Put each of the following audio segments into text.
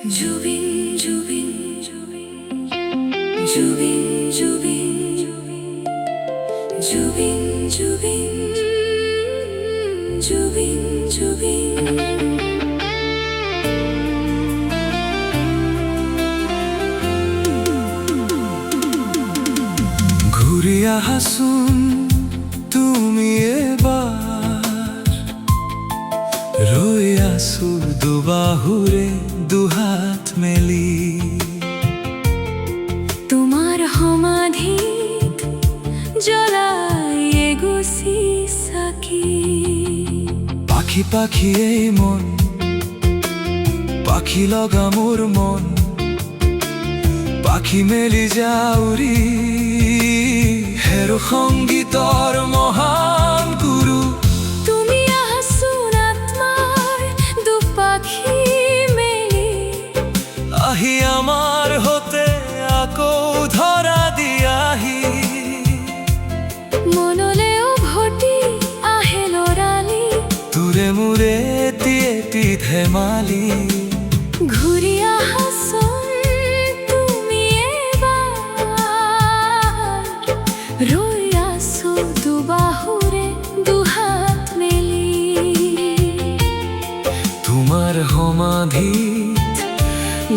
জুবিন জুবিন জুবিন জুবিন জুবিন জুবিন জুবিন ঘুরিয়া হাসুন তুমি এবার রইয়াছু দুবাহুরে দুহাত মেলি তোমার সমাধিত জ্বলাইয়ে গুচি চাকি পাখি পাখি এই মন পাখি লগা মোর মন পাখি মেলি যাউরি হেরো সংগীতৰ মহান গুৰু তুমি আহাচোন আত্মাৰ দুপাখি মেলি আহি আমাৰ হতে আকৌ ধৰা দিয়াহি মনলে উভতি আহে লৰালি তোৰে মোৰে এটি এটি ধেমালি ঘূৰি আহাচোন তুমি এবাৰ ৰৈ আছো দুবাহুৰে দুহাত মেলি তোমাৰ সমাধিত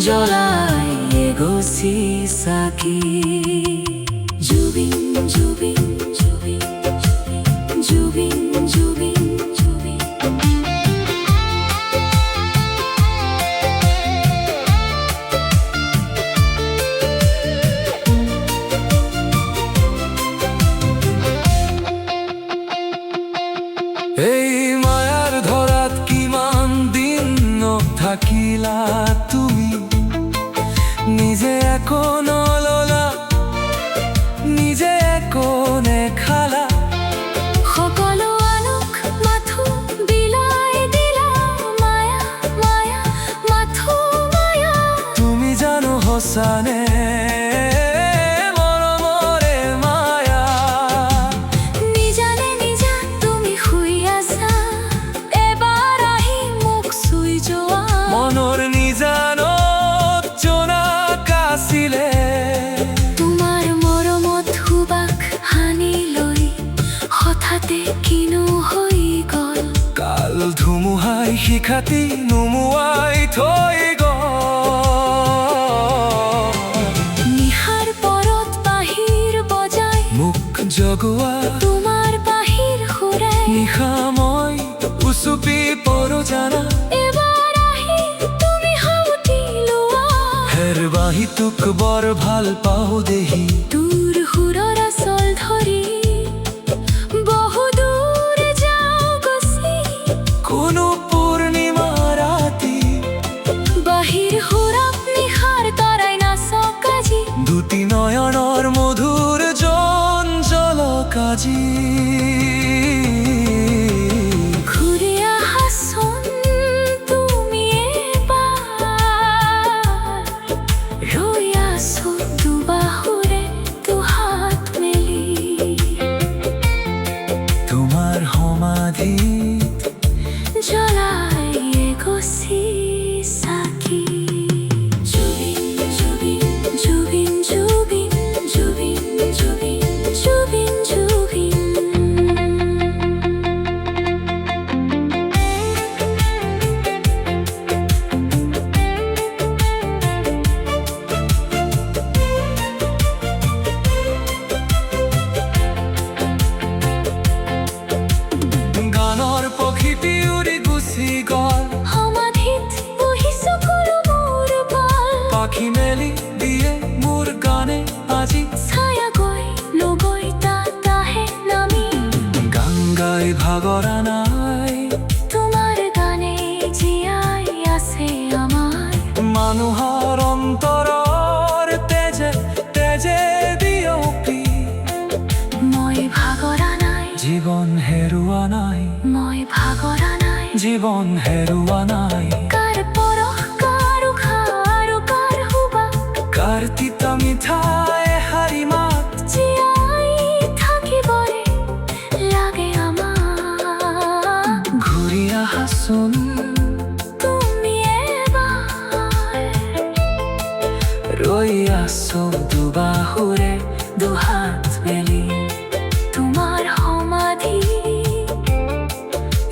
জ্বলাই গুচি চাকি জুবিন জুবিন জুবিন জুবিন জুবিন জুবিন এই মায়াৰ ধৰাত কিমান দিন নথাকিলা তুমি নিজে একো নললা নিজে একো নেখালা সকলো আলোক মাথো বিলাই দিলা মায়া মায়া মাথো মায়া তুমি জানো সঁচানে মৰমৰে মায়া নিজানে নিজা তুমি শুই আছা এবাৰ আহি মোক চুই যোৱা মনৰ নিজানত জোনাক আছিলে তোমাৰ মৰমত সুবাস সানি লৈ হঠাতে কিনো হৈ গ'ল কাল ধুমুহাই শিখাতি নুমুৱাই থৈ গ'ল নিশাৰ পৰত বাহিৰ বজাই মোক জগোৱা তোমাৰ বাহিৰ সুৰাই নিশা মই উচুপি পৰো জানা এবাৰ আহি তুমি সাউতি লোৱা হেৰবাহি তোক বৰ ভাল পাওঁ দেহি তোৰ সুৰৰ আচল ধৰি বহু দূৰ যাওঁ গছি কোনো পূৰ্ণিমা ৰাতি বাহিৰ সুৰপ নিশাৰ তৰাই নাচক আজি দুটি নয়নৰ মধুৰ জল কাজি ঘূৰি আহাচোন তুমি এবাৰ ৰৈ আছো দুবাহুৰে দুহাত মেলি তোমাৰ সমাধিত জ্বলাইয়ে গুচি চাকি জুবিন জুবিন জুবিন জুবিন জুবিন জুবিন জুবিন জুবিন গানৰ পক্ষীটি উৰি গুচি গ'ল সমাধিত বহিছো কৰো মোৰ বল পাখি মেলি দিয়ে মোৰ গানে আজি ছায়া গৈ লগৈ তাত আহে নামি গান গাই ভাগৰা নাই তোমাৰ গানে জীয়াই আছে আমাৰ মানুহৰ অন্তৰৰ তেজে তেজে বিয়পি মই ভাগৰা নাই জীৱন হেৰুৱা নাই মই ভাগৰা নাই জীৱন হেৰুৱা নাই কাৰ পৰশ কাৰ উশাহ আৰু কাৰ সুবাস কাৰ তিতা মিঠা এষাৰি মাত জীয়াই থাকিবৰে লাগে আমাক ঘূৰি আহাচোন তুমি এবাৰ ৰৈ আছো দুবাহুৰে দুহাত মেলি তোমাৰ সমাধি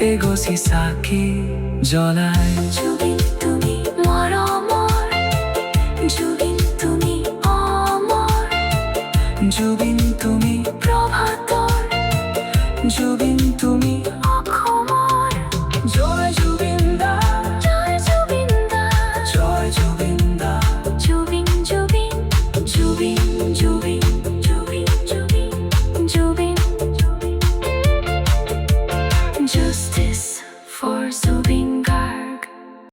এগছি চাকি জ্বলাই জুবিন তুমি মৰমৰ জুবিন তুমি অমৰ জুবিন তুমি প্ৰভাতৰ জুবিন